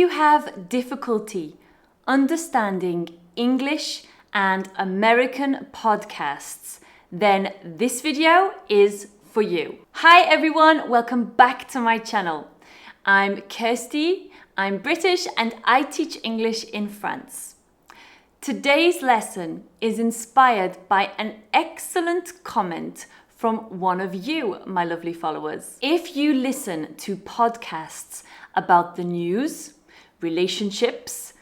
you have difficulty understanding English and American podcasts, then this video is for you. Hi everyone, welcome back to my channel. I'm Kirsty, I'm British and I teach English in France. Today's lesson is inspired by an excellent comment from one of you, my lovely followers. If you listen to podcasts about the news, relationships,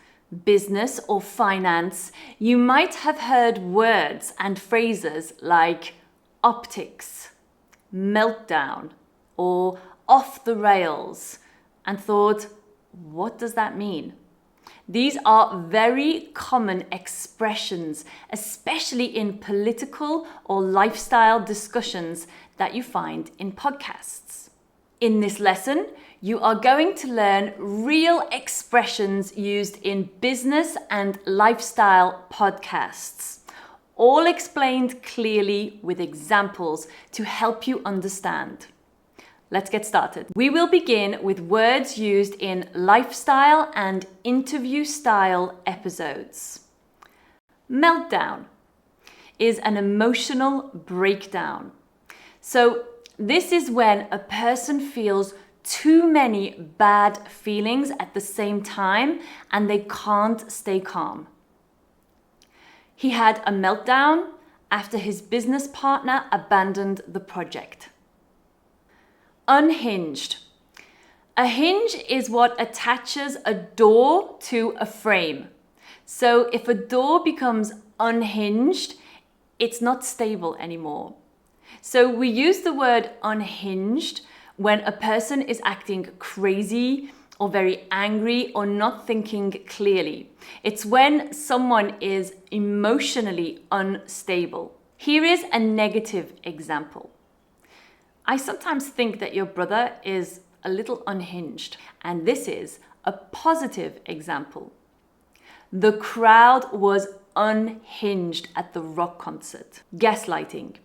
business or finance, you might have heard words and phrases like optics, meltdown, or off the rails, and thought, what does that mean? These are very common expressions, especially in political or lifestyle discussions that you find in podcasts. In this lesson, you are going to learn real expressions used in business and lifestyle podcasts, all explained clearly with examples to help you understand. Let's get started. We will begin with words used in lifestyle and interview style episodes. Meltdown is an emotional breakdown. So this is when a person feels too many bad feelings at the same time and they can't stay calm. He had a meltdown after his business partner abandoned the project. Unhinged. A hinge is what attaches a door to a frame. So if a door becomes unhinged, it's not stable anymore. So we use the word unhinged when a person is acting crazy or very angry or not thinking clearly. It's when someone is emotionally unstable. Here is a negative example. I sometimes think that your brother is a little unhinged, and this is a positive example. The crowd was unhinged at the rock concert. Gaslighting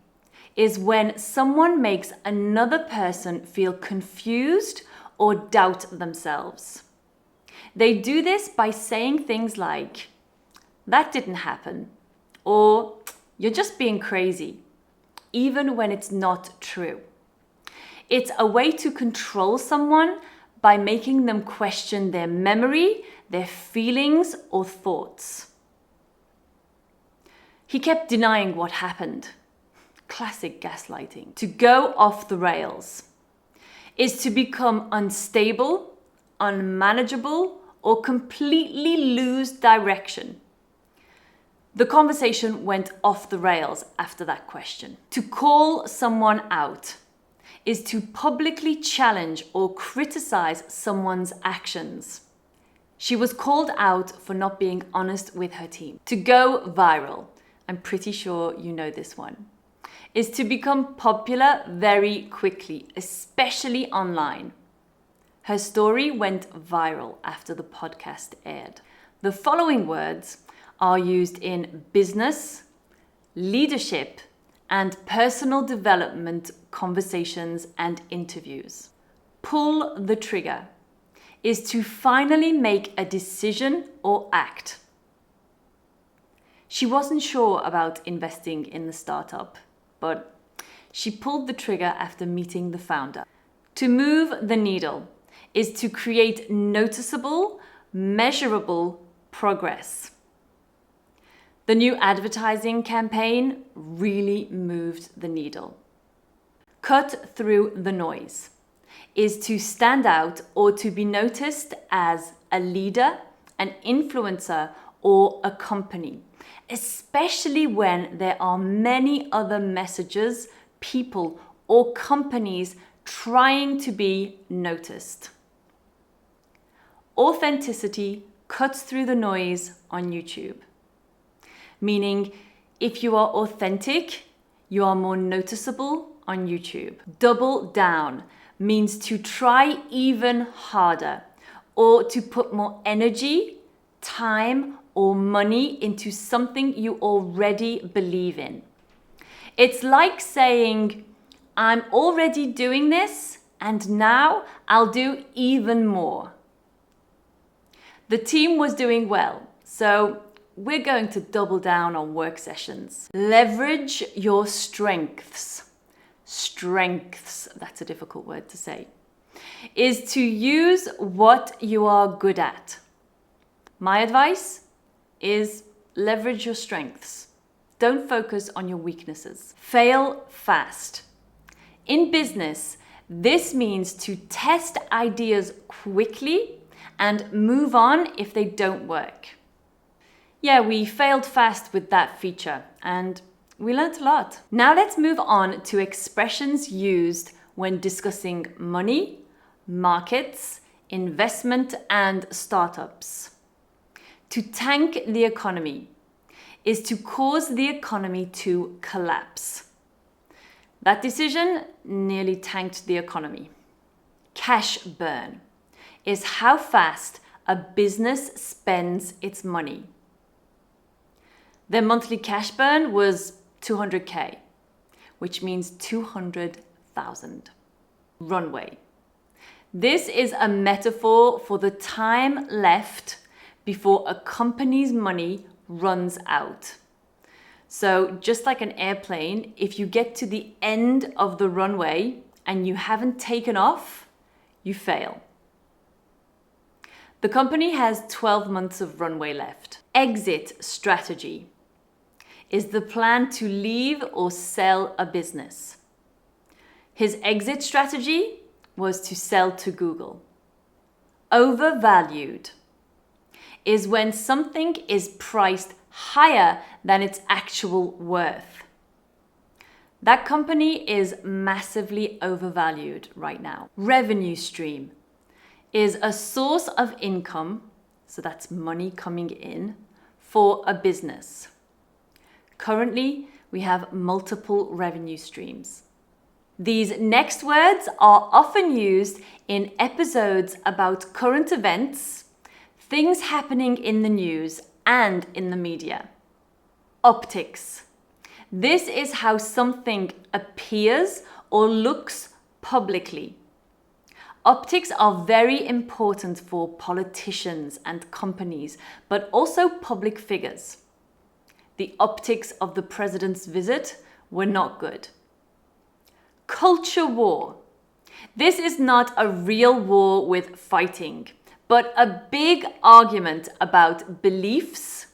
is when someone makes another person feel confused or doubt themselves. They do this by saying things like, "That didn't happen," or "You're just being crazy," even when it's not true. It's a way to control someone by making them question their memory, their feelings, or thoughts. He kept denying what happened. Classic gaslighting. To go off the rails is to become unstable, unmanageable, or completely lose direction. The conversation went off the rails after that question. To call someone out is to publicly challenge or criticize someone's actions. She was called out for not being honest with her team. To go viral, I'm pretty sure you know this one, is to become popular very quickly, especially online. Her story went viral after the podcast aired. The following words are used in business, leadership, and personal development conversations and interviews. Pull the trigger is to finally make a decision or act. She wasn't sure about investing in the startup, but she pulled the trigger after meeting the founder. To move the needle is to create noticeable, measurable progress. The new advertising campaign really moved the needle. Cut through the noise is to stand out or to be noticed as a leader, an influencer, or a company, especially when there are many other messages, people, or companies trying to be noticed. Authenticity cuts through the noise on YouTube. Meaning, if you are authentic, you are more noticeable on YouTube. Double down means to try even harder or to put more energy, time, or money into something you already believe in. It's like saying, I'm already doing this and now I'll do even more. The team was doing well, so we're going to double down on work sessions. Leverage your strengths. Strengths, that's a difficult word to say, is to use what you are good at. My advice is leverage your strengths. Don't focus on your weaknesses. Fail fast. In business, this means to test ideas quickly and move on if they don't work. Yeah, we failed fast with that feature and we learned a lot. Now let's move on to expressions used when discussing money, markets, investment, and startups. To tank the economy is to cause the economy to collapse. That decision nearly tanked the economy. Cash burn is how fast a business spends its money. Their monthly cash burn was 200K, which means 200,000. Runway. This is a metaphor for the time left before a company's money runs out. So just like an airplane, if you get to the end of the runway and you haven't taken off, you fail. The company has 12 months of runway left. Exit strategy is the plan to leave or sell a business. His exit strategy was to sell to Google. Overvalued is when something is priced higher than its actual worth. That company is massively overvalued right now. Revenue stream is a source of income, so that's money coming in, for a business. Currently, we have multiple revenue streams. These next words are often used in episodes about current events, things happening in the news and in the media. Optics. This is how something appears or looks publicly. Optics are very important for politicians and companies, but also public figures. The optics of the president's visit were not good. Culture war. This is not a real war with fighting, but a big argument about beliefs,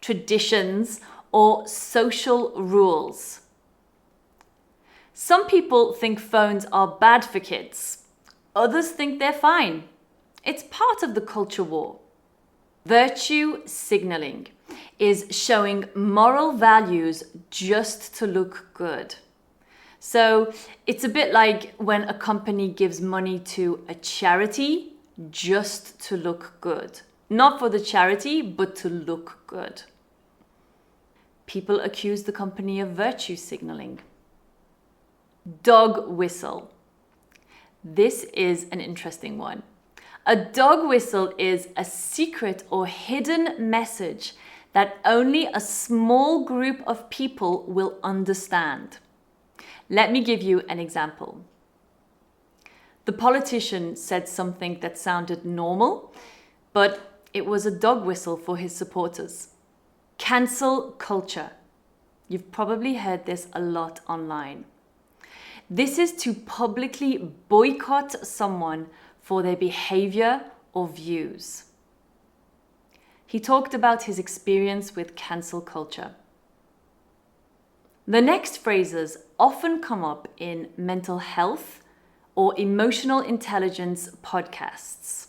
traditions, or social rules. Some people think phones are bad for kids. Others think they're fine. It's part of the culture war. Virtue signaling is showing moral values just to look good. So it's a bit like when a company gives money to a charity just to look good. Not for the charity, but to look good. People accuse the company of virtue signaling. Dog whistle. This is an interesting one. A dog whistle is a secret or hidden message that only a small group of people will understand. Let me give you an example. The politician said something that sounded normal, but it was a dog whistle for his supporters. Cancel culture. You've probably heard this a lot online. This is to publicly boycott someone for their behavior or views. He talked about his experience with cancel culture. The next phrases often come up in mental health or emotional intelligence podcasts.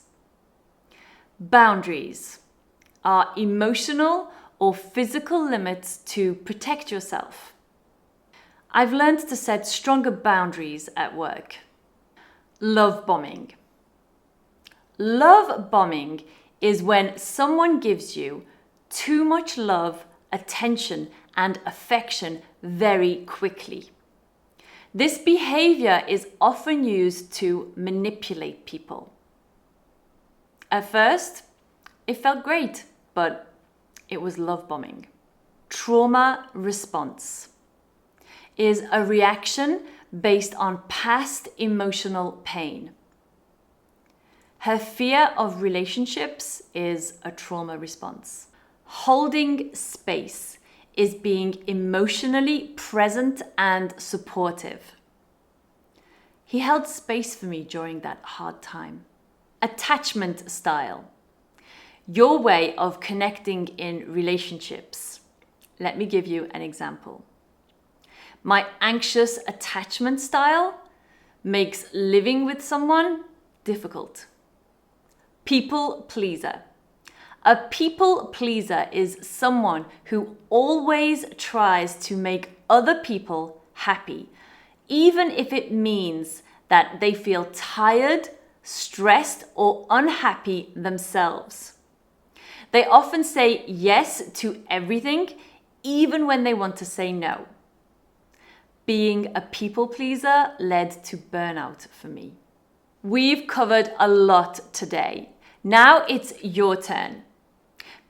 Boundaries are emotional or physical limits to protect yourself. I've learned to set stronger boundaries at work. Love bombing. Love bombing is when someone gives you too much love, attention, and affection very quickly. This behavior is often used to manipulate people. At first, it felt great, but it was love bombing. Trauma response is a reaction based on past emotional pain. Her fear of relationships is a trauma response. Holding space is being emotionally present and supportive. He held space for me during that hard time. Attachment style. Your way of connecting in relationships. Let me give you an example. My anxious attachment style makes living with someone difficult. People pleaser. A people pleaser is someone who always tries to make other people happy, even if it means that they feel tired, stressed, or unhappy themselves. They often say yes to everything, even when they want to say no. Being a people pleaser led to burnout for me. We've covered a lot today. Now it's your turn.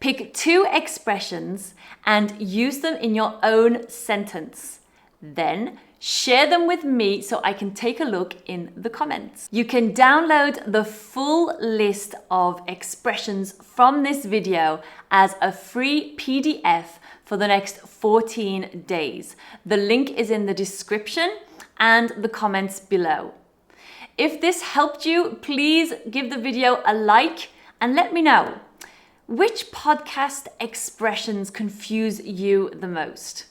Pick 2 expressions and use them in your own sentence. Then share them with me so I can take a look in the comments. You can download the full list of expressions from this video as a free PDF for the next 14 days. The link is in the description and the comments below. If this helped you, please give the video a like and let me know. Which podcast expressions confuse you the most?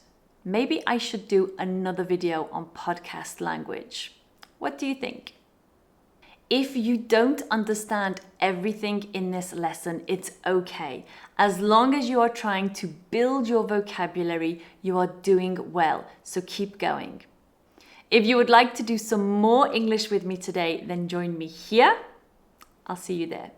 Maybe I should do another video on podcast language. What do you think? If you don't understand everything in this lesson, it's okay. As long as you are trying to build your vocabulary, you are doing well. So keep going. If you would like to do some more English with me today, then join me here. I'll see you there.